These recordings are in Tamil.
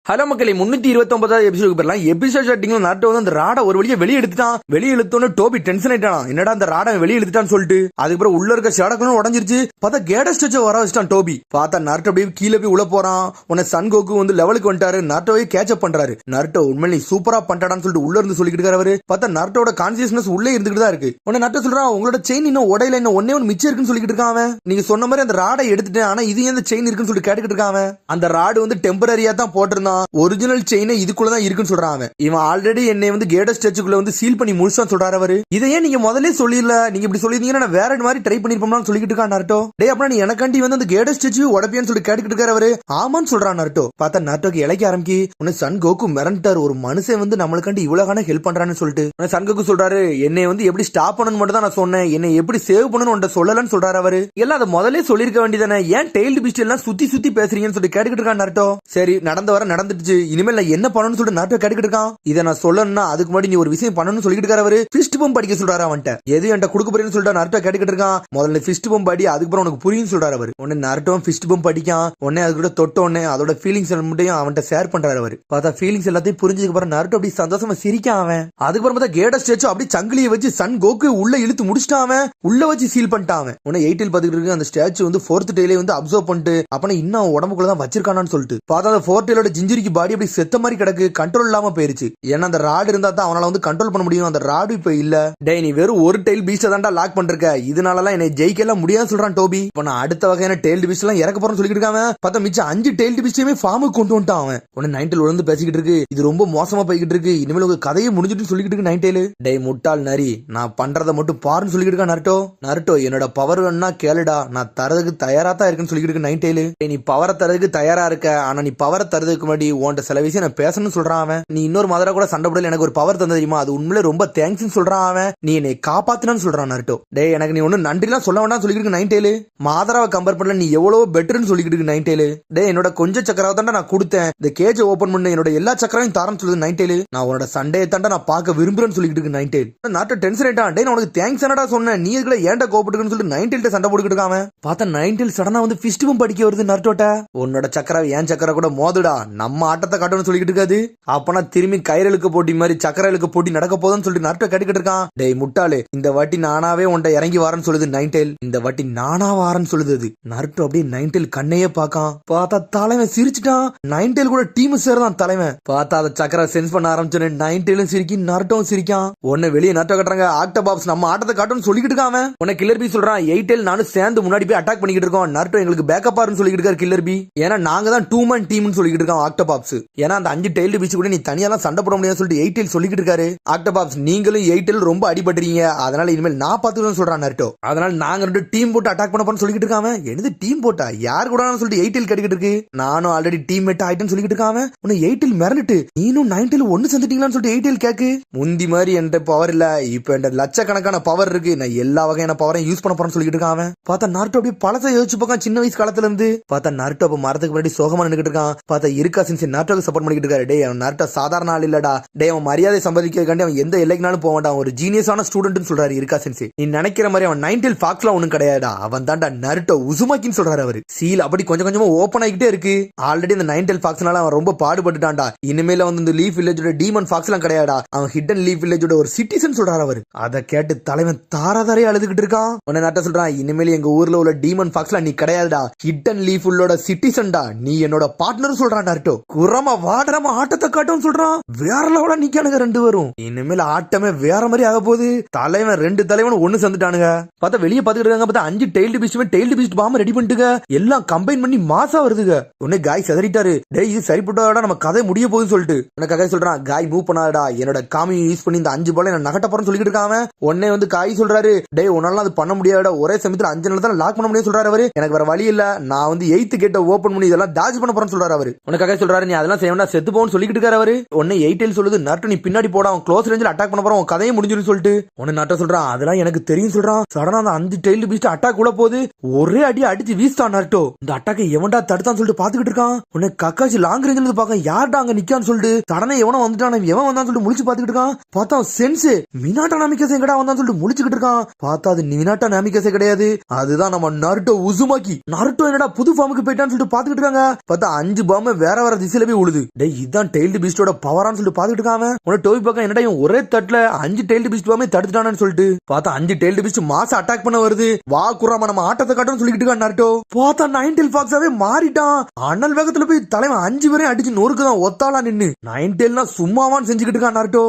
ஹலோ மக்களே 329 எபிசோட் போயிடலாம். எபிசோட் ஸ்டார்டிங்ல நாட்டோ வந்து அந்த ராட ஒரு வழியா வெளியே எடுத்துட்டான். வெளியே எடுத்தோன்னு டோபி டென்ஷன் ஆயிட்டான். என்னடா அந்த ராட வெளியே எடுத்துட்டான்னு சொல்லிட்டு அதுக்கப்புறம் உள்ள இருக்க ஷடக்கணும் உடஞ்சிருச்சு. பார்த்தா கேட ஸ்டெச்ச வர வச்சிட்டான் டோபி. பார்த்தா நாட்டோ அப்படியே கீழே போய் உள்ள போறான். உன்னை சன் கோகு வந்து லெவலுக்கு வந்துட்டாரு. நாட்டோவை கேட்சப் பண்றாரு. நாட்டோ உண்மையிலே சூப்பரா பண்றாடான்னு சொல்லிட்டு உள்ள இருந்து சொல்லிக்கிட்டு இருக்காரு. பார்த்தா நாட்டோட கான்சியஸ்னஸ் உள்ளே இருந்துகிட்டு தான் இருக்கு. உன்னை நாட்டோ சொல்றான், உங்களோட செயின் இன்னும் உடையில இன்னும் ஒன்னே ஒன்னு மிச்சம் இருக்குன்னு சொல்லிட்டு இருக்கான். நீங்க சொன்ன மாதிரி அந்த ராடை எடுத்துட்டேன், ஆனா இது எந்த செயின் இருக்குன்னு சொல்லிட்டு கேட்டுக்கிட்டு இருக்கான். அந்த ராடு வந்து டெம்பரரியா தான் போட்டிருந்தான். ஒரிஜினல் செயின் இதுக்குள்ளதான் இருக்குன்னு சொல்றான். இவன் ஆல்ரெடி என்னை வந்து கேட ஸ்டேச்சுக்குள்ள வந்து சீல் பண்ணி முடிச்சான்னு சொல்றாரு அவரு. இதையே நீங்க முதல்ல சொல்லிடல, நீங்க இப்படி சொல்லிருந்தீங்கன்னா நான் வேற மாதிரி ட்ரை பண்ணிருப்போம்னு சொல்லிட்டு இருக்கான் நாருட்டோ. டேய் அப்புறம் நீ எனக்காண்டி வந்து அந்த கேட ஸ்டேச்சு உடப்பியான்னு சொல்லி கேட்டுக்கிட்டு இருக்காரு அவரு. ஆமான்னு சொல்றான் நாருட்டோ. பார்த்தா நாருட்டோக்கு இலைக்க ஆரம்பிக்கி. உன்னை சன் கோகு மிரண்டாரு, ஒரு மனுஷன் வந்து நம்மளுக்காண்டி இவ்வளவு ஹெல்ப் பண்றான்னு சொல்லிட்டு. சன் கோகு சொல்றாரு, என்னை வந்து எப்படி ஸ்டாப் பண்ணணும் மட்டும் தான் நான் சொன்னேன், என்னை எப்படி சேவ் பண்ணணும் உன்ட்ட சொல்லலன்னு சொல்றாரு அவரு. எல்லாம் அதை முதல்ல சொல்லிருக்க வேண்டியதானே, ஏன் டெய்ல்டு பீஸ்ட் எல்லாம் சுத்தி சுத்தி பேசுறீங்கன்னு சொல்லி கேட்டுக்கிட்டு இருக்கான் நாருட்டோ. சரி நடந்த வர நடந்துடுச்சு, இனிமேல் நான் என்ன பண்ணணும்னு சொல்லிட்டு நாட்டோ கேட்டுக்கிட்டு இருக்கான். இதை நான் சொல்லணும்னா அதுக்கு முன்னாடி நீ ஒரு விஷயம் பண்ணணும்னு சொல்லிட்டு இருக்காரு அவரு. ஃபிஸ்ட் பம்ப் படிக்க சொல்றாரு அவன்கிட்ட. எது என்கிட்ட கொடுக்க போறேன்னு சொல்லிட்டு நாட்டோ கேட்டுக்கிட்டு இருக்கான். முதல்ல ஃபிஸ்ட் பம்ப் அடி, அதுக்கப்புறம் உனக்கு புரியும் சொல்றாரு அவரு. உடனே நாட்டோ ஃபிஸ்ட் பம்ப் படிக்கான். உடனே அது கூட தொட்ட உடனே அதோட ஃபீலிங்ஸ் மட்டும் அவன்கிட்ட ஷேர் பண்றாரு அவரு. பார்த்தா ஃபீலிங்ஸ் எல்லாத்தையும் புரிஞ்சதுக்கு அப்புறம் நாட்டோ அப்படி சந்தோஷமா சிரிக்கான் அவன். அதுக்கப்புறம் பார்த்தா கேட ஸ்டேச்சு அப்படி சங்கிலியை வச்சு சன் கோகு உள்ள இழுத்து முடிச்சிட்டான். அவன் உள்ள வச்சு சீல் பண்ணிட்டான். உடனே 8 பாத்துக்கிட்டு இருக்கு அந்த ஸ்டாச்சு வந்து 4th டேலே வந்து அப்சர்வ் பண்ணிட்டு அப்ப இன்னும் உடம்புக்குள்ளதான் வச்சிருக்கானு சொல்லிட்டு பார்த்தா அந்த 4th டேலோட ஜிஞ்சிரிக்கு பாடி அப்படி செத்த மாதிரி கிடக்கு, கண்ட்ரோல் இல்லாம போயிருச்சு. ஏன்னா அந்த ராடு இருந்தா தான் அவனால வந்து கண்ட்ரோல் பண்ண முடியும். அந்த ராடு இப்ப இல்ல. டேய் நீ வெறும் ஒரு டெயில் பீஸ்ட தான்டா லாக் பண்ணிருக்க, இதனாலலாம் என்னை ஜெயிக்கலாம் முடியாது சொல்றான் டோபி. இப்ப நான் அடுத்த வகையான டெயில்டு பீஸ்ட் எல்லாம் இறக்க போறேன்னு சொல்லிட்டு இருக்காங்க. பார்த்தா மிச்சம் 5 டெயில்டு பீஸ்டையுமே ஃபார்முக்கு கொண்டு வந்துட்டான் அவன். உடனே 9 டெயில் உழந்து பேசிக்கிட்டு இருக்கு, இது ரொம்ப மோசமா போய்கிட்டு இருக்கு, இனிமேல் உங்க கதையை முடிஞ்சிட்டு சொல்லிக்கிட்டு இருக்கு 9 டெயில். டேய் முட்டாள் நரி, நான் பண்றதை மட்டும் பாருன்னு சொல்லிக்கிட்டு இருக்கா நருட்டோ. நருட்டோ என்னோட பவர் வேணா கேளுடா, நான் தரதுக்கு தயாரா தான் இருக்குன்னு சொல்லிக்கிட்டு இருக்கு 9 டெயில். நீ பவரை தரதுக்கு தயாரா இருக்க, ஆனா நீ பவரை தரதுக்கு முன்னாடி உன்ட சில விஷயம் நான் பேசணும்னு சொல்றான் அவன். நீ இன்னொரு மதரா கூட சண்டை போடல, எனக்கு ஒரு பவர் தந்தது தெரியுமா, அது உண்மையிலே ரொம்ப தேங்க்ஸ் சொல்றான் அவன். நீ என்னை காப்பாத்தினு சொல்றான் நருட்டோ. டேய் எனக்கு நீ ஒண்ணு நன்றிலாம் சொல்ல வேண்டாம் சொல்லிக்கிட்டு 9 டெயில். மாதராவை கம்பேர் பண்ணல நீ எவ்வளவு பெட்டர்னு சொல்லிக்கிட்டு 9 டெயில். டேய் என்னோட கொஞ்சம் சக்கராவை தாண்டா நான் கொடுத்தேன், இந்த கேஜ் ஓபன் பண்ண என்னோட எல்லா சக்கரையும் தரேன்னு சொல்லுது 9 டெயில். நான் உன்னோட சண்டையை தாண்டா நான் பார்க்க விரும்புறேன்னு சொல்லிக்கிட்டு இருக்கு 9 டெயில். நாட்டோ டென்ஷன் ஆயிட்டான். டேய் நான் உனக்கு தேங்க்ஸ் என்னடா சொன்னேன், நீ இதுல ஏன்டா கோபப்பட்டுன்னு சொல்லிட்டு 9 டெயில் சண்டை போட்டுக்கிட்டு இருக்கான். பார்த்தா 9 டெயில் சடனா வந்து ஃபிஸ்ட் பம்ப் அடிக்க வருது நருட்டோட்ட. உன்னோட சக்கரை ஏன் சக்கரை கூட மோதுடா, நம்ம ஆட்டத்தை காட்டணும்னு சொல்லிக்கிட்டு இருக்காது. அப்பனா திரும்பி கயிறுக்கு போட்டி மாதிரி சக்கரைகளுக்கு போட்டி நடக்க போதுன்னு சொல்லிட்டு நருட்டோ கேட்டுக்கிட்டு இருக்கான். டேய் முட்டாளே, இந்த வாட்டி நானாவே உன்ட்ட இறங்கி வாரன்னு சொல்லுது 9 டெயில். இந்த வாட்டி நானா வாரன்னு சொல்லுது நருட்டோ. அப்படியே 9 டெயில் கண்ணையே பாக்கான். பார்த்தா தலைவன் சிரிச்சுட்டான். 9 டெயில் கூட டீம் சேர்தான் தலைவன். பார்த்தா அதை சக்கரை சென்ஸ் பண்ண ஆரம்பிச்சோன்னு 9 டெயிலும் சிரிக்கி நருட்டோவும் சிரிக்கான். உன்னை வெளியே நருட்டோ கட்டுறாங்க. ஆக்டோபாப்ஸ் நம்ம ஆட்டத்தை காட்டுன்னு சொல்லிக்கிட்டு இருக்கான். உன்னை கில்லர் பி சொல்றான், 8 டெயில் நானும் சேர்ந்து முன்னாடி போய் அட்டாக் பண்ணிக்கிட்டு இருக்கோம். நருட்டோ எங்களுக்கு பேக்கப் ஆறுன்னு சொல்லிக்கிட்டு இருக்காரு கில்லர் பி. ஏன்னா நாங்க தான் 2 மேன் டீம்னு சொல்லிக்கிட்டு இருக்கோம் ஆக்டோபாப்ஸ். ஏன்னா அந்த 5 டெயில் பீச் கூட நீ தனியாலாம் சண்டை போட முடியாது சொல்லிட்டு 8 டெயில் சொல்லிக்கிட்டு இருக்காரு. ஆக்டோபாப்ஸ் நீங்களும் 8 டெயில் ரொம்ப அடிபடுறீங்க, அதனால இனிமேல் நான் பாத்துக்கிறேன்னு சொல்றான் நருட்டோ. அதனால நாங்க 2 டீம் போட்டு அட்டாக் பண்ண போறோம்னு சொல்லிக்கிட்டு இருக்காங்க. என்னது டீம் போட்டா, யார் கூட சொல்லிட்டு 8 டெயில் கேட்டுக்கிட்டு இருக்கு. நானும் ஆல்ரெடி டீம் மேட் ஆயிட்டேன்னு சொல்லிக்கிட்டு இருக்காங்க. உன்னை 8 டெயில் மிரண்டுட்டு நீனும் 9 டெயில் ஒன்னு சேர்ந்துட்டீங்களான்னு சொல்லிட்டு 8 டெயில் கேக்கு. முந்தி மாதிரி என்கிட்ட பவர் இல்ல, இப்ப என்கிட்ட லட்சக்கணக்கான பவர் இருக்கு, நான் எல்லா வகையான பவரையும் யூஸ் பண்ண போறேன்னு சொல்லிக்கிட்டு இருக்காங்க. பார்த்தா நாருட்டோ அப்படியே பழசை யோசிச்சு பார்க்க சின்ன வயசு காலத்துல இருந்து. பார்த்தா நாருட்டோ அப்ப மரத்துக்கு முன்னாடி சோகமா நின்னுக்கிட்டு இருக்கான். பார்த்தா இருக்கா சின்சி நாருட்டோக்கு சப்போர்ட் பண்ணிக்கிட்டு இருக்காரு. டேய் அவன் நாருட்டோ சாதாரண ஆள் இல்லடா, டேய் அவன் மரியாதை சம்பாதிக்கிறதுக்காண்டி அவன் எந்த எல்லைக்குனாலும் போக மாட்டான், ஒரு ஜீனியஸான ஸ்டூடெண்ட்னு சொல்றாரு இருக்கா சின்சி. நீ நினைக்கிற மாதிரி அவன் 9 டெயில் ஃபாக்ஸ்லாம் ஒண்ணும் கிடையாடா, அவன் தான்டா நருட்டோ உசுமாக்கின்னு சொல்றாரு அவரு. சீல் அப்படி கொஞ்சம் கொஞ்சமா ஓபன் ஆகிட்டே இருக்கு. ஆல்ரெடி இந்த 9 டெயில் ஃபாக்ஸ்னால அவன் ரொம்ப பாடுபட்டுட்டான்டா. இனிமேல வந்து இந்த லீஃப் வில்லேஜோட டீமன் ஃபாக்ஸ் எல்லாம் கிடையாடா, அவன் ஹிடன் லீஃப் வில்லேஜோட ஒரு சிட்டிசன் சொல்றாரு அவரு. அதை கேட்டு தலைவன் தாராதாரே அழுதுகிட்டு இருக்கான். உடனே நாட்ட சொல்றான், இனிமேல் எங்க ஊர்ல உள்ள டீமன் ஃபாக்ஸ்லாம் நீ கிடையாதுடா, ஹிடன் லீஃப் உள்ளோட சிட்டிசன்டா, நீ என்னோட பார்ட்னர் சொல்றான் நாருட்டோ. குரமா வாடரமா ஆட்டத்தை காட்டும் சொல்றான். வேற லெவலா நிக்கானுங்க 2 பேரும். இனிமேல் ஆட்டமே வேற மாதிரி ஆக போகுது. தலைவன் 2 தலைவனும் ஒண்ணு சேர்ந்துட்டானுங்க. பார்த்தா வெளியே பாத்துக்கிட்டு இருக்காங்க. பார்த்தா 5 tailed beast tailed beast bomb ready பண்ணிட்டுங்க, எல்லாம் கம்பைன் பண்ணி மாசா வருதுங்க. உடனே காய் செதறிட்டாரு. டேய் இது சரிப்பட்டா நம்ம கதை முடிய போகுதுன்னு சொல்லிட்டு உனக்கு காய் சொல்றான், காய் மூவ் பண்ணாடா, என்னோட காமி யூஸ் பண்ணி இந்த 5 பால் நான் நகட்ட போறேன்னு சொல்லிட்டு இருக்காங்க. உடனே வந்து காய் சொல்றாரு, டேய் உன்னால அது பண்ண முடியாதா, ஒரே சமயத்துல 5 நாள் தான் லாக் பண்ண முடியும் சொல்றாரு அவரு. எனக்கு வேற வழி இல்ல, நான் வந்து 8th கேட்ட ஓபன் பண்ணி இதெல்லாம் டாஜ் பண்ண போறேன்னு சொல்றாரு அவரு. உனக்காக சொல்றாரு, நீ அதெல்லாம் செய்யணும் செத்து போன்னு சொல்லிட்டு இருக்காரு அவரு. உடனே 8 டெயில் சொல்லுது, நருட்டோ நீ பின்னாடி போடா, அவன் க்ளோஸ் ரேஞ்சில் அட்டாக் பண்ண போறான், கதையை முடிஞ்சிரும் சொல்லிட்டு. உடனே நருட்டோ சொல்றான், அதெல்லாம் எனக்கு தெரியும் சொல்றான். சடனா அந்த 5 டெயில் பீஸ்ட் அட்டாக் உள்ள போகுது. ஒரே அடி அடிச்சு வீசிட்டான் நருட்டோ. இந்த அட்டாக்கை எவன்டா தடுத்தான்னு சொல்லிட்டு பாத்துக்கிட்டு இருக்கான். உடனே கக்காச்சி லாங் ரேஞ்சில் இருந்து பாக்க யார்டா அங்க நிக்கான்னு சொல்லிட்டு சடனா எவனோ வந்துட்டான். எவன் வந்தான்னு சொல்லிட்டு முழிச்சு பாத்துக்கிட்டு இருக்கான். பார்த்தா சென்ஸ் மினாட்டா நாமிகாசே எங்கடா வந்தான்னு சொல்லிட்டு முழிச்சுக்கிட்டு இருக்கான். பார்த்தா அது மினாட்டா நாமிகாசே கிடையாது, அதுதான் நம்ம நருட்டோ உசுமாக்கி. நருட்டோ என்னடா புது ஃபார்முக்கு போயிட்டான்னு சொல்லிட்டு பாத்துக்கிட்டு இருக்காங்க. பார்த்தா 5 பாம்பு வேற வேற வேற திசையில போய் உழுது. டேய் இதான் டெய்ல்டு பீஸ்டோட பவரான்னு சொல்லிட்டு பாத்துட்டு இருக்காம உன டோபி பக்கம் என்னடா ஒரே தட்டுல 5 டெய்ல்டு பீஸ்ட் பாமே தடுத்துட்டானு சொல்லிட்டு பார்த்தா 5 டெய்ல்டு பீஸ்ட் மாச அட்டாக் பண்ண வருது. வா குராமா நம்ம ஆட்டத்தை காட்டணும்னு சொல்லிட்டு இருக்கான் நாருட்டோ. பார்த்தா நைன்டெயில் ஃபாக்ஸாவே மாறிட்டான். அனல் வேகத்துல போய் தலைவன் 5 பேரையும் அடிச்சு நொறுக்குதான் ஒத்தாளா நின்னு. நைன்டெயில்னா சும்மாவான்னு செஞ்சுக்கிட்டு இருக்கான் நாருட்டோ.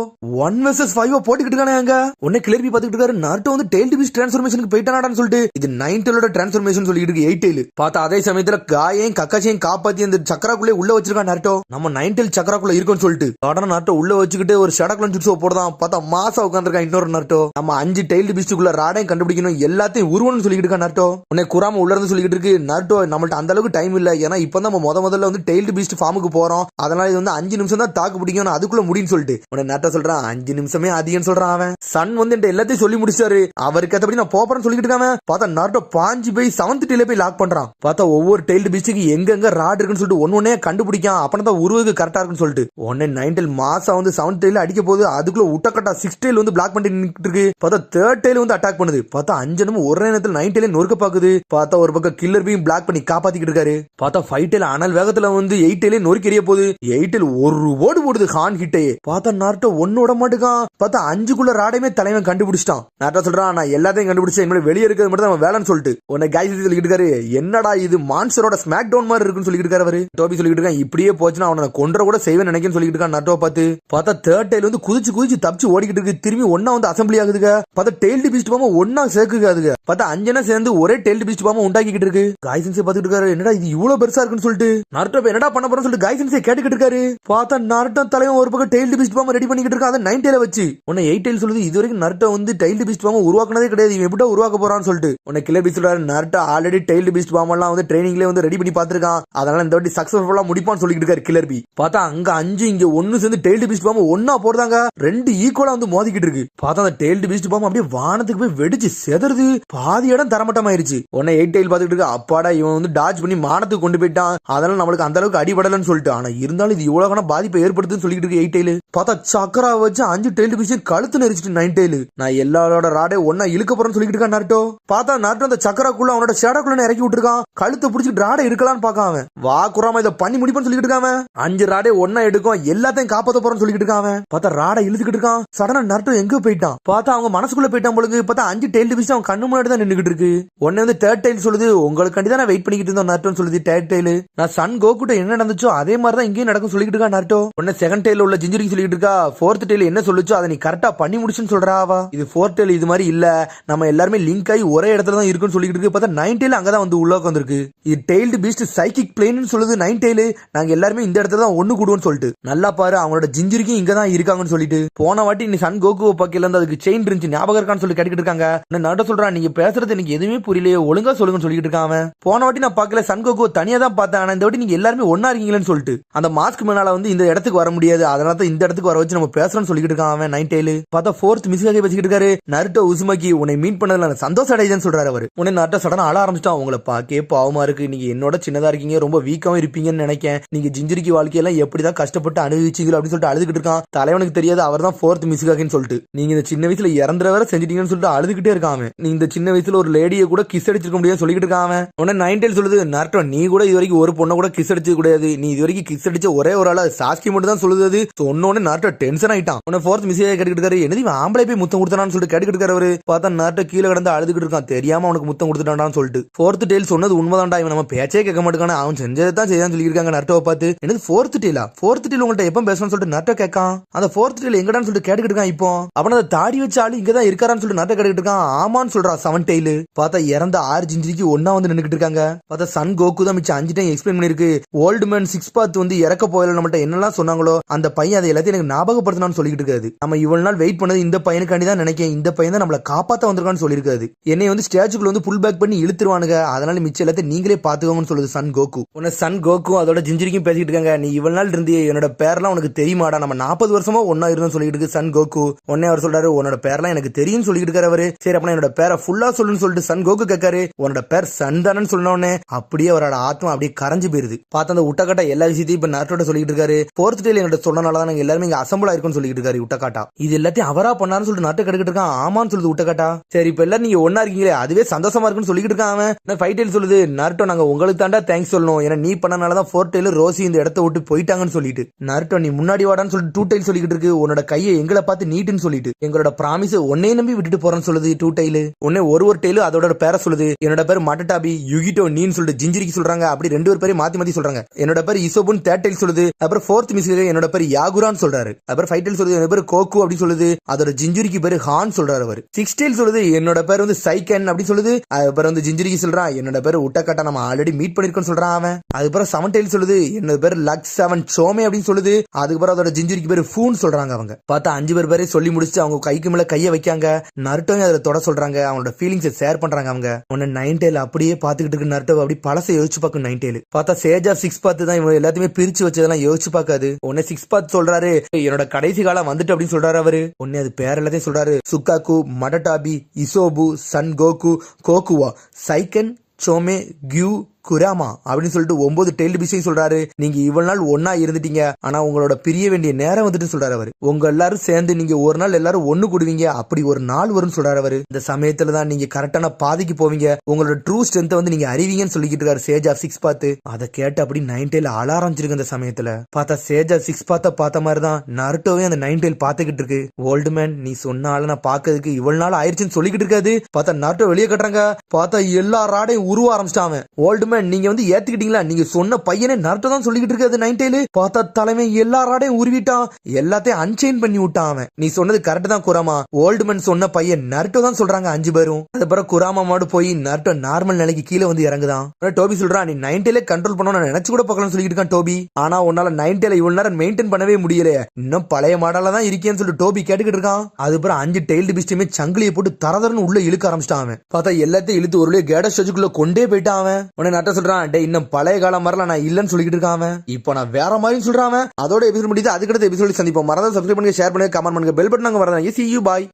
1 vs 5 போட்டுக்கிட்டு இருக்கானே அங்க. உன்னை கிளர்பி பாத்துக்கிட்டு இருக்காரு. நாருட்டோ வந்து டெய்ல்டு பீஸ்ட் டிரான்ஸ்ஃபர்மேஷனுக்கு போயிட்டானான்னு சொல்லிட்டு இது நைன்டெயிலோட டிரான்ஸ்ஃபர்மேஷன் சொல்லிட்டு இருக்கு 8 டெய்ல். பார்த்தா அதே சமயத்துல காயையும் கக்காச்சியும் காப்பாத்தி அந்த சக்கராக்குள்ளே உள்ள வச்சிருக்கான் நாருட்டோ. நம்ம நைன்டெயில் சக்கராக்குள்ள இருக்கும்னு சொல்லிட்டு உடனே நாருட்டோ உள்ள வச்சுக்கிட்டு ஒரு ஷடக்லன் ஜுட்ஸோ போடுதான். பார்த்தா மாசா உட்காந்துருக்கான் இன்னொரு நாருட்டோ. நம்ம 5 டெய்ல்டு பீஸ்டுக்குள்ள ராடையும் கண்டுபிடிக்கணும் எல்லாத்தையும் உருவன்னு சொல்லிட்டு இருக்கான் நாருட்டோ. உன்னை குராம உள்ள இருந்து சொல்லிட்டு இருக்கு நாருட்டோ நம்மள்ட்ட அந்த அளவுக்கு டைம் இல்ல. ஏன்னா இப்ப நம்ம முதல்ல வந்து டெய்ல்டு பீஸ்ட் ஃபார்முக்கு போறோம். அதனால இது வந்து 5 நிமிஷம் தான் தாக்கு பிடிக்கணும் அதுக்குள்ள முடியும்னு சொல்லிட்டு உன்னை நாருட்டோ சொல்றான். 5 நிமிஷமே அதிகம்னு சொல்றான் அவன். சன் வந்து என்கிட்ட எல்லாத்தையும் சொல்லி முடிச்சாரு. அவருக்கு ஏத்தபடி நான் போறேன்னு சொல்லிட்டு இருக்காம பார்த்தா நாருட்டோ பாஞ்சு போய் 7th டெய்ல போய் லாக் பண்றான். பார்த்தா ஒவ்வொரு டெய்ல்டு பீஸ்டுக்கு எங்க ராட் இருக்குன்னு சொல்லிட்டு ஒன்னொன்னே கண்டுபிடிக்கான். அப்பதான் தான் உருவுக்கு கரெக்டா இருக்குன்னு சொல்லிட்டு உடனே நைன்டெயில் மாசா வந்து 7th டெய்ல அடிக்க போது அதுக்குள்ள உட்டக்கட்டா 6th டெய்ல் வந்து பிளாக் பண்ணி நிக்கிட்டு இருக்கு. பார்த்தா 3rd டெய்ல் வந்து அட்டாக் பண்ணுது. பார்த்தா 5 நிமிஷம் ஒரே நேரத்தில் 9 டெய்ல நொறுக்க பாக்குது. பார்த்தா ஒரு பக்கம் கில்லர் பீம் பிளாக் பண்ணி காப்பாத்திக்கிட்டு இருக்காரு. பார்த்தா 5 டெய்ல அனல் வேகத்துல வந்து 8 டெய்ல நொறுக்கி எறிய போகுது. 8 டெய்ல் ஒரு ஓடு போடுது ஹான் ஹிட்டையே. பார்த்தா நாருட்டோ ஒன்னு விட மாட்டுக்கான். பார்த்தா 5குள்ள ராடையுமே தலைவன் கண்டுபிடிச்சிட்டான். நாருட்டோ சொல்றான் நான் எல்லாத்தையும் கண்டுபிடிச்சேன் இனிமேல் வெளியே இருக்கிறது மட்டும் நம்ம வேலைன்னு சொல்லிட்டு உன்னை கைஸ் சொல்லிட்டு இருக்காரு. என்னடா இது மான்ஸ்டரோட ஸ்மாக் டவுன் மாதிரி இருக்குன்னு சொல்லிட்டு இருக்காரு அவரு. டோபி சொல்லிட்டு இருக்கான் இப்படியே போச்சுன்னா அவனை கொன்ற கூட செய்வேன் நினைக்கிறேன்னு சொல்லிட்டு இருக்கான் நாருட்டோ பார்த்து. பார்த்தா 3rd டெய்ல் வந்து குதிச்சு தப்பிச்சு ஓடிக்கிட்டு இருக்கு. திரும்பி ஒன்னா வந்து அசம்பிளி ஆகுதுங்க. பார்த்தா டெய்ல்டு பீஸ்ட் பாம்பு ஒன்னா சேர்க்குதுங்க. பார்த்தா 5 சேர்ந்து ஒரே டெய்ல்டு பீஸ்ட் பாம்பு உண்டாக்கிட்டு இருக்கு. காய்சன்ஸே பாத்துட்டு இருக்காரு. என்னடா இது இவ்வளவு பெருசா இருக்குன்னு சொல்லிட்டு நாருட்டோ என்னடா பண்ண போறேன்னு சொல்லிட்டு காய்சன்ஸே கேட்டுக்கிட்டு இருக்காரு. பார்த்தா நாருட்டோ தலைவன் ஒரு பக்கம் டெய்ல்டு பீஸ்ட் பாம்பு ரெடி பண்ணிக்கிட்டு இருக்கான். அதை 9 டெய்ல வச்சு உன்னை 8 டெய்ல் சொல்லுது இது வரைக்கும் நாருட்டோ வந்து டெய்ல்டு பீஸ்ட் பாம்பு உருவாக்குனதே கிடையாது. இவன் எப்படி உருவாக்க போறான்னு சொல்லிட்டு உன்னை கிளர் பீஸ் சொல்றாரு. நாருட்டோ ஆல்ரெடி டெய்ல்டு பீஸ்ட் பாம்பு எல்லாம் வந்து ட்ரைனிங்ல வந்து ரெடி பண்ணி பாத்துருக்கான். அதனால இந்த வாட்டி சக்சஸ்ஃபுல்லா முடிப்பான்னு சொல்லிட்டு இருக்காரு கிளர் பி. பார்த்தா அங்க 5 இங்க 1 சேர்ந்து டெய்ல்டு பீஸ்ட் பாம்பு ஒன்னா போடுறாங்க. 2 ஈக்குவலா வந்து மோதிக்கிட்டு இருக்கு. பார்த்தா அந்த டெய்ல்டு பீஸ்ட் பாம்பு அப்படியே வானத்துக்கு போய் வெடிச்சு செதறுது. பாதி இடம் தரமட்டமாயிருச்சு. உடனே 8 டெய்ல் பாத்துக்கிட்டு இருக்கு. அப்பாடா இவன் வந்து டாஜ் பண்ணி மானத்துக்கு கொண்டு போயிட்டான். அதனால நம்மளுக்கு அந்த அளவுக்கு அடிபடலன்னு சொல்லிட்டு ஆனா இருந்தாலும் இது இவ்வளவு பாதிப்பை ஏற்படுத்துன்னு சொல்லிட்டு இருக்கு 8 டெய்ல். பார்த்தா சக்கரா வச்சு 5 டெய்ல்டு பீஸ்ட் கழுத்து நெரிச்சிட்டு 9 டெய்ல். நான் எல்லாரோட ராடே ஒன்னா இழுக்க போறேன்னு சொல்லிட்டு இருக்கான் நாருட்டோ. பார்த்தா நாருட்டோ அந்த சக்கராக்குள்ள அவனோட ஷேடோக்குள்ள இறக்கி விட்டுருக்கான். கழுத்தை பிடிச்சிட்டு ராடை இருக்கலாம்னு பாக்காம வா குராமா இதை பண்ணி முடிப்பான்னு சொல்லிட்டு இருக்காம 5 ராடே ஒன்னா எடுக்கும் எல்லாத்தையும் காப்பாத்த போறேன்னு சொல்லிட்டு இருக்காங்க. பார்த்தா ராடை இழுத்துக்கிட்டு இருக்கான். சடனா நாருட்டோ எங்க போயிட்டான். பார்த்தா அவங்க மனசுக்குள்ள போயிட்டான் பொழுது. பார்த்தா 5 டெய்ல்டு பீஸ்ட் அவன் கண்ணு முன்னாடி தான் நின்னுகிட்டு இருக்கு. உடனே வந்து 3rd டெய்ல் சொல்லுது உங்களுக்காண்டி தான் நான் வெயிட் பண்ணிக்கிட்டு இருந்தோம் நாருட்டோன்னு சொல்லுது 3rd டெய்ல். நான் சன் கோகுட்ட என்ன நடந்துச்சோ அதே மாதிரி தான் இங்கேயும் நடக்கும் சொல்லிட்டு இருக்கா நாருட்டோ. உடனே 2nd டெய்ல உள்ள ஜிஞ்சரிக்கு சொல்லிட்டு இருக்கா 4th டெய்ல் என்ன சொல்லுச்சோ அதை நீ கரெக்டா பண்ணி முடிச்சுன்னு சொல்றாவா. இது 4th டெய்ல் இது மாதிரி இல்ல நம்ம எல்லாருமே லிங்க் ஆகி ஒரே இடத்துல தான் இருக்குன்னு சொல்லிட்டு இருக்கு. பார்த்தா 9 டெய்ல் அங்கதான் வந்து உள்ள உட்காந்துருக்கு. இது டெய்ல்டு பீஸ்ட் சைக்கிக் பிளேன்னு சொல்லுது 9 டெய்ல். நாங்க எல்லாருமே இந்த இடத்துல தான் ஒண்ணு கூடுவோம்னு சொல்லிட்டு நல்லா பாரு அவங்களோட ஜிஞ்சரிக்கும் இங்க தான் இருக்காங்கன்னு சொல்லிட்டு போன வாட்டி நீ சன் கோகுவை பக்கத்துல இருந்து அதுக்கு செயின் இருந்துச்சு ஞாபகம் இருக்கான்னு சொல்லி கேட்டுக்கிட்டு இருக்காங்க. நாருட்டோ சொல்றான் நீங்க பேசுறது எனக்கு எதுவுமே புரியலையே ஒழுங்கா சொல்லுங்கன்னு சொல்லிட்டு இருக்காங்க. போன வாட்டி நான் பாக்கல சன் கோகுவை தனியா தான் பார்த்தேன். ஆனா இந்த வாட்டி நீங்க எல்லாருமே ஒன்னா இருக்கீங்களேன்னு சொல்லிட்டு அந்த மாஸ்க் மேனால வந்து இந்த இடத்துக்கு வர முடியாது. அதனால தான் இந்த இடத்துக்கு வர வச்சு நம்ம பேசுறோம்னு சொல்லிட்டு இருக்கான் 9 டெய்ல். பார்த்தா 4th மிஸ்ஸாக பேசிக்கிட்டு இருக்காரு. நாருட்டோ உசுமாக்கி உன்னை மீட் பண்ணதுல சந்தோஷம் அடையுதுன்னு சொல்றாரு அவரு. உடனே நாருட்டோ சடனா அழ ஆரம்பிச்சிட்டான். உங்களை பாக்கே பாவமா இருக்கு. நீங்க என்னோட சின்னதா இருக்கீங்க ரொம்ப வீக்காவும் இருப்பீங்கன்னு நினைக்கேன். நீங்க ஜிஞ்சரிக்கு வாழ்க்கையெல்லாம் எப்படிதான் கஷ்டப்பட்டு அனுபவிச்சீங்களோ அப்படின்னு சொல்லிட்டு அழுதுகிட்டு இருக்கான். தலைவனுக்கு தெரியாது அவர் தான் 4th மிஸ்ஸாகன்னு சொல்லிட்டு நீங்க இந்த சின்ன வயசுல இறந்துற வரை செஞ்சிட்டீங்கன்னு சொல்லிட்டு அழுதுகிட்டே இருக்காம நீ இந்த சின்ன வயசுல ஒரு லேடியை கூட கிஸ் அடிச்சிருக்க முடியாது சொல்லிட்டு இருக்காம. உடனே 9 டெய்ல் சொல்லுது நாருட்டோ நீ கூட இது வரைக்கும் ஒரு பொண்ணை கூட கிஸ் அடிச்சது கூடாது. நீ இது வரைக்கும் கிஸ் அடிச்ச ஒரே ஒரு ஆளா சாஸ்கி மட்டும் தான் சொல்லுது. சொன்னோன்னு நாருட்டோ டென்ஷன் ஆயிட்டான். உடனே 4th மிஸ்ஸாக கேட்டுக்கிட்டு இருக்காரு. என்னது ஆம்பளை போய் முத்தம் கொடுத்தானு சொல்லிட்டு கேட்டுக்கிட்டு இருக்காரு. பார்த்தா நாருட்டோ கீழே கிடந்து அழுதுகிட்டு இருக்கான். தெரியாம அவனுக்கு முத்தம் கொடுத்துட்டான்னு சொல்லிட்டு 4th டெய்ல் சொன்னது உண்மைதான்டா. இவன் நம்ம பேச்சே கேட்க மாட்டானே அவன் செஞ்சதை தான் செய்யான்னு சொல்லியிருக்காங்க நாருட்டோவை பார்த்து. என்னது 4th டெய்லா 4th டெய்ல் உங்கள்ட்ட எப்ப பேசணும்னு சொல்லிட்டு நாருட்டோ கேட்கான். அந்த 4th டெய்ல் எங்கடான்னு சொல்லிட்டு கேட்டுக்கிட்டு இருக்கான். இப்போ அவன் அந்த தாடி வச்ச ஆளு இங்கதான் இருக்காரான்னு சொல்லிட்டு நாருட்டோ கேட்டுக்கிட்டு இருக்கான். ஆமான்னு சொல்றா 7 டெய்ல். பார்த்தா இறந்த 6 ஜிஞ்சரிக்கு ஒன்னா வந்து நின்னுக்கிட்டு இருக்காங்க. பார்த்தா சன் கோகு தான் மிச்சம் 5 டைம் எக்ஸ்பிளைன் பண்ணிருக்கு. ஓல்டு மேன் 6 பாத் வந்து இறக்க போயில நம்மகிட்ட என்னெல்லாம் சொன்னாங்களோ அந்த பையன் அதை எல்லாத்தையும் எனக்கு ஞாபகப்படுத்தணும்னு சொல்லிட்டு இருக்காது. நம்ம இவ்வளவு நாள் வெயிட் பண்ணது இந்த பையனுக்காண்டி தான் நினைக்கிறேன். இந்த பையன் தான் நம்மளை காப்பாத்த வந்திருக்கான்னு சொல்லியிருக்காது. என்னை வந்து ஸ்டாச்சுக்குள்ள வந்து புல் பேக் பண்ணி இழுத்துருவானுங்க. அதனால மிச்சம் எல்லாத்தையும் நீங்களே பாத்துக்கோங்கன்னு சொல்லுது சன் கோகு. உன்ன சன் கோகு அதோட ஜிஞ்சரிக்கும் பேசிட்டு இருக்காங்க. நீ இவ்வளவு நாள் இருந்தியே என்னோட பேர்லாம் உனக்கு தெரியுமாடா நம்ம 40 வருஷமா ஒன்னா இருந்தோம் சொல்லிட்டு இருக்கு சன் கோகு. உடனே அவர் சொல்றாரு உன்னோட பேர்லாம் எனக்கு தெரியும் சொல்லிட்டு இருக்காரு அவரு. சரி அப்ப என்னோட பேரை ஃபுல்லா சொல்லுன்னு சொல்லிட்டு சன் கோகு கேட்காரு. உன்னோட பேர் சன் தானு சொன்னோடனே அப்படியே அவரோட ஆத்மா அப்படியே கரைஞ்சு போயிருது. பார்த்தா அந்த உட்டக்காட்டா எல்லா விஷயத்தையும் இப்ப நாட்டோட சொல்லிட்டு இருக்காரு. 4th டெய்ல் என்கிட்ட சொன்னனாலதான் நாங்க எல்லாருமே இங்க அசம்பிள் ஆயிருக்கும் சொல்லிட்டு இருக்காரு உட்டக்காட்டா. இது எல்லாத்தையும் அவரா பண்ணாருன்னு சொல்லிட்டு நாட்டை கெடுக்கிட்டு இருக்கான். ஆமான்னு சொல்லுது உட்டக்காட்டா. சரி இப்ப எல்லாரும் நீங்க ஒன்னா இருக்கீங்களே அதுவே சந்தோஷமா இருக்குன்னு சொல்லிட்டு இருக்கான். 5 டெய்ல் சொல்லுது நாட்டோ நாங்க உங்களுக்கு தாண்டா தேங்க்ஸ் சொல்லணும். ஏன்னா நீ பண்ணனாலதான் 4th டெய்ல் ரோசி இந்த இடத்த விட்டு போயிட்டாங்கன்னு சொல்லிட்டு நருட்டோ நீ முன்னாடி வாடான்னு சொல்லிட்டு டூ டைல் சொல்லிட்டு இருக்கு. உன்னோட கையை எங்களை பார்த்து நீட்டுன்னு சொல்லிட்டு எங்களோட ப்ராமிஸ் உன்னைய நம்பி விட்டுட்டு போறேன்னு சொல்லுது டூ டைல். உடனே ஒரு டைல் அதோட பேரை சொல்லுது. என்னோட பேர் மட்டடாபி யுகிட்டோ நீன்னு சொல்லிட்டு ஜிஞ்சிரிக்கு சொல்றாங்க. அப்படி ரெண்டு பேரும் மாத்தி மாத்தி சொல்றாங்க. என்னோட பேர் இசோபுன்னு தேர்ட் டைல் சொல்லுது. அப்புறம் ஃபோர்த் மிஸ் என்னோட பேர் யாகுரான்னு சொல்றாரு. அப்புறம் ஃபைவ் டைல் சொல்லுது என்னோட பேர் கோகு அப்படி சொல்லுது. அதோட ஜிஞ்சுரிக்கு பேரு ஹான் சொல்றாரு. அவர் சிக்ஸ் டைல் சொல்லுது என்னோட பேர் வந்து சைக்கன் அப்படி சொல்லுது. அதுக்கப்புறம் வந்து ஜிஞ்சுரிக்கு சொல்றான் என்னோட பேர் உட்டக்கட்டா நம்ம ஆல்ரெடி மீட் பண்ணிருக்கோம்னு சொல்றான் அவன். அதுக்கப்புறம் செவன் டைல் சொல்லுது என்னோட பேர் லக்ஸ் செவன் சோமே அப்படின்னு சொல்லுது. அதுக்கப்புறம் அதோட ஜிஞ்சுரிக்கு பேரு ஃபூன் சொல்றாங்க. அவங்க பார்த்தா 5 பேரே சொல்லி முடிச்சு அவங்க கைக்கு மேல கைய வைக்காங்க. நருட்டோவும் அதுல தொட சொல்றாங்க. அவங்களோட ஃபீலிங்ஸ் ஷேர் பண்றாங்க. அவங்க உன்ன நைன் டைல் அப்படியே பாத்துக்கிட்டு இருக்கு நருட்டோ. அப்படி பழசை யோசிச்சு பார்க்கும் நைன் டைல். பார்த்தா சேஜா சிக்ஸ் பார்த்து தான் இவங்க எல்லாத்தையுமே பிரிச்சு வச்சதெல்லாம் யோசிச்சு பார்க்காது. உன்ன சிக்ஸ் பார்த்து சொல்றாரு என்னோட கடைசி காலம் வந்துட்டு அப்படின்னு சொல்றாரு. அவரு உன்னை அது பேர் எல்லாத்தையும் சொல்றாரு. Shukaku, Matatabi, Isobu, Son Goku, Kokuo, Saiken, Chomei, Gyuki, Kurama அப்படின்னு சொல்லிட்டு 9 டெய்ல்டு பிஸையும் சொல்றாரு. நீங்க இவ்வளவு நாள் ஒன்னா இருந்துட்டீங்க. ஆனா உங்களோட பிரிய வேண்டிய நேரம் வந்துட்டு சொல்றாரு. அவரு உங்க எல்லாரும் சேர்ந்து நீங்க ஒரு நாள் எல்லாரும் ஒண்ணு கூடுவீங்க. அப்படி ஒரு நாள் வரும்னு சொல்றாரு. அவரு இந்த சமயத்துல தான் நீங்க கரெக்டான பாதிக்கு போவீங்க. உங்களோட ட்ரூ ஸ்ட்ரென்த் வந்து நீங்க அறிவீங்கன்னு சொல்லிக்கிட்டு இருக்காரு சேஜா சிக்ஸ் பார்த்து. அதை கேட்டு அப்படி நைன் டெய்ல் அழ ஆரம்பிச்சிருக்கு. அந்த சமயத்துல பார்த்தா சேஜா சிக்ஸ் பார்த்த மாதிரி தான் நருட்டோவே அந்த நைன் டெய்ல் பாத்துக்கிட்டு இருக்கு. ஓல்டு மேன் நீ சொன்ன ஆள நான் பாக்கிறதுக்கு இவ்வளவு நாள் ஆயிடுச்சுன்னு சொல்லிக்கிட்டு இருக்காது. பார்த்தா நருட்டோ வெளியே கட்டுறாங்க. பார்த்தா எல்லா ராடையும் உருவ ஆரம்பிச்சிட்டான். ஓல்டு மேன் நீங்க வந்து ஏத்துக்கிட்டீங்களா? நீங்க சொன்ன பையனே நருட்டோ தான் சொல்லிக்கிட்டு இருக்காது நைன் டெய்ல். பார்த்தா தலைமை எல்லா ராடையும் உருவிட்டான். எல்லாத்தையும் அன்செயின் பண்ணி விட்டான் அவன். நீ சொன்னது கரெக்ட் தான் குராமா. ஓல்டு மேன் சொன்ன பையன் நருட்டோ தான் சொல்றாங்க 5 பேரும். அதுக்கப்புறம் குராமா மாடு போய் நருட்டோ நார்மல் நிலைக்கு கீழே வந்து இறங்குதான். டோபி சொல்றான் நீ நைன் டெய்லே கண்ட்ரோல் பண்ண நினைச்சு கூட பார்க்கலாம்னு சொல்லிட்டு இருக்கான் டோபி. ஆனா உன்னால நைன் டெய்ல இவ்வளவு நேரம் மெயின்டைன் பண்ணவே முடியல. இன்னும் பழைய மாடலா தான் இருக்கேன்னு சொல்லிட்டு டோபி கேட்டுக்கிட்டு இருக்கான். அதுக்கப்புறம் 5 டெய்ல்டு பிஸ்டுமே சங்கிலியை போட்டு தரதரன்னு உள்ள இழுக்க ஆரம்பிச்சிட்டான் அவன். பார்த்தா எல்லாத்தையும் இழுத்து ஒரு கேட ஸ்டேஜுக்குள்ள கொண்டே போயிட்டான் அவன். உடனே நட்ட சொல்றான் டே இன்னும் பழைய காலம் மாதிரிலாம் நான் இல்லன்னு சொல்லிட்டு இருக்கான். இப்போ நான் வேற மாதிரி சொல்றான். அதோட எபிசோட் முடியுது. அதுக்கடுத்த எபிசோட் சந்திப்போம். மறந்து சப்ஸ்கிரைப் பண்ணுங்க, ஷேர் பண்ணுங்க, கமெண்ட் பண்ணுங்க, பெல் பட்டன் அங்க வரதான். See you, bye.